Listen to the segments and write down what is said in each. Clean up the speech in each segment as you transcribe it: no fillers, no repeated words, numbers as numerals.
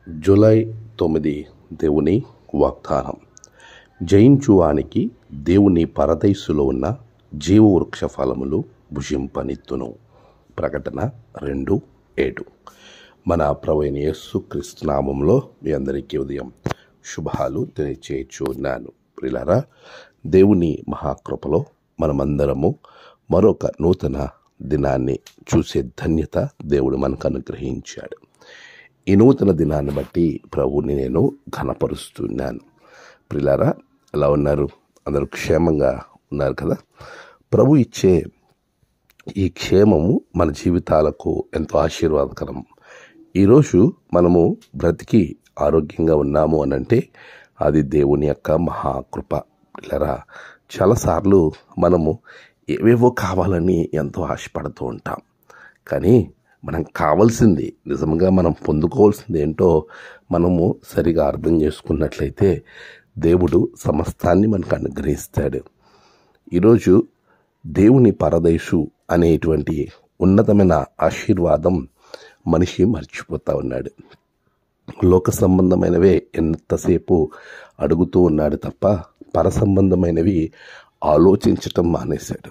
July 9 దేవుని వాగ్దానం. జయించువానికి దేవుని పరదైసులో ఉన్న జీవవృక్ష ఫలములు భుజింపనిత్తును. ప్రకటన 2:7. మన ప్రభువైన యేసుక్రీస్తు నామములో మీ అందరికీ ఉదయం శుభాలు తెలియచేయుచున్నాను. ప్రియులారా, దేవుని మహాకృపలో మనమందరము మరొక నూతన దినాన్ని చూసే ధన్యత దేవుడు మనకు అనుగ్రహించాడు. ఈ నూతన దినాన్ని బట్టి ప్రభువుని నేను ఘనపరుస్తున్నాను. ప్రియులారా, ఎలా ఉన్నారు? అందరూ క్షేమంగా ఉన్నారు కదా? ప్రభు ఇచ్చే ఈ క్షేమము మన జీవితాలకు ఎంతో ఆశీర్వాదకరం. ఈరోజు మనము బ్రతికి ఆరోగ్యంగా ఉన్నాము అనంటే అది దేవుని యొక్క మహాకృప. పిల్లరా, చాలాసార్లు మనము ఏవేవో కావాలని ఎంతో ఆశపడుతూ ఉంటాం. కానీ మనం కావాల్సింది, నిజంగా మనం పొందుకోవాల్సింది ఏంటో మనము సరిగా అర్థం చేసుకున్నట్లయితే దేవుడు సమస్తాన్ని మనకు అనుగ్రహిస్తాడు. ఈరోజు దేవుని పరదైసు అనేటువంటి ఉన్నతమైన ఆశీర్వాదం మనిషి మర్చిపోతూ ఉన్నాడు. లోక సంబంధమైనవే ఎంతసేపు అడుగుతూ ఉన్నాడు తప్ప పర సంబంధమైనవి ఆలోచించటం మానేశాడు.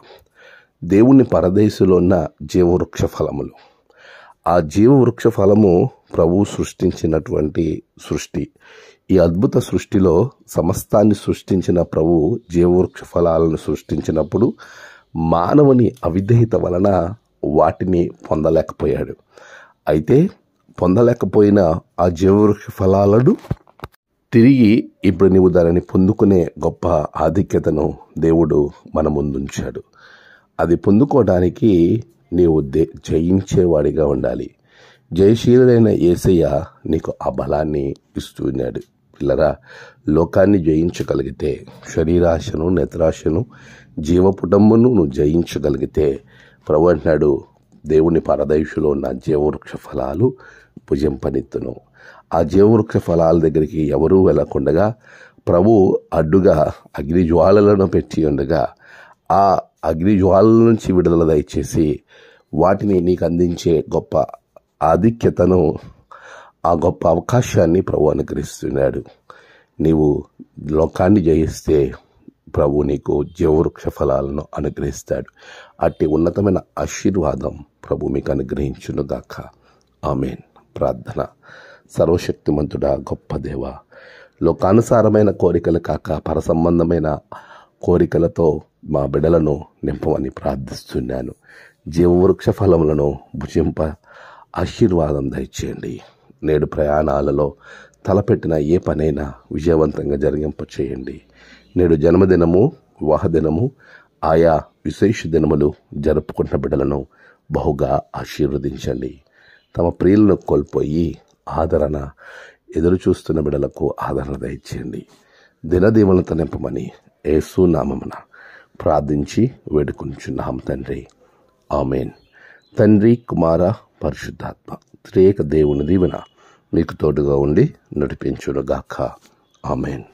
దేవుని పరదేశంలో ఉన్న జీవవృక్ష ఫలములు, ఆ జీవవృక్ష ఫలము ప్రభువు సృష్టించినటువంటి సృష్టి. ఈ అద్భుత సృష్టిలో సమస్తాన్ని సృష్టించిన ప్రభువు జీవవృక్ష ఫలాలను సృష్టించినప్పుడు మానవుని అవిధేయత వలన వాటిని పొందలేకపోయాడు. అయితే పొందలేకపోయిన ఆ జీవవృక్ష ఫలాలను తిరిగి ఇప్పుడు నీవు దానిని పొందుకునే గొప్ప ఆధిక్యతను దేవుడు మన ముందుంచాడు. అది పొందుకోవడానికి నీవు జయించేవాడిగా ఉండాలి. జయశీలుడైన యేసయ్య నీకు ఆ బలాన్ని ఇస్తున్నాడు. పిల్లరా, లోకాన్ని జయించగలిగితే, శరీరాశను, నేత్రాశను, జీవపుటంబును నువ్వు జయించగలిగితే ప్రభు అంటున్నాడు, దేవుని పరదైసులో ఉన్న జీవవృక్ష ఫలాలు భుజింపనిత్తును. ఆ జీవవృక్ష ఫలాల దగ్గరికి ఎవరూ వెళ్ళకుండగా ప్రభు అడ్డుగా అగ్ని జ్వాలలను పెట్టి ఉండగా ఆ అగ్ని జ్వాలల నుంచి విడుదల దయచేసి వాటిని నీకు అందించే గొప్ప ఆధిక్యతను, ఆ గొప్ప అవకాశాన్ని ప్రభు అనుగ్రహిస్తున్నాడు. నీవు లోకాన్ని జయిస్తే ప్రభు నీకు జీవవృక్ష ఫలాలను అనుగ్రహిస్తాడు. అట్టి ఉన్నతమైన ఆశీర్వాదం ప్రభు మీకు అనుగ్రహించునుగాక. ఆమేన్. ప్రార్థన. సర్వశక్తిమంతుడా, గొప్ప దేవ, లోకానుసారమైన కోరికలు కాక పర సంబంధమైన కోరికలతో మా బిడ్డలను నింపమని ప్రార్థిస్తున్నాను. జీవవృక్ష ఫలములను భుజింప ఆశీర్వాదం దయచేయండి. నేడు ప్రయాణాలలో తలపెట్టిన ఏ పనైనా విజయవంతంగా జరిగింప చేయండి. నేడు జన్మదినము, వివాహ దినము, ఆయా విశేష దినములు జరుపుకున్న బిడ్డలను బహుగా ఆశీర్వదించండి. తమ ప్రియులను కోల్పోయి ఆదరణ ఎదురు చూస్తున్న బిడ్డలకు ఆదరణ దయచేయండి. దినదీవెనలతో నింపమని యేసు నామమున ప్రార్థించి వేడుకొనుచున్నాం తండ్రి. ఆమేన్. తండ్రి, కుమార, పరిశుద్ధాత్మ త్రియేక దేవుని దీవెన మీకు తోడుగా ఉండి నడిపించునుగాక. ఆమేన్.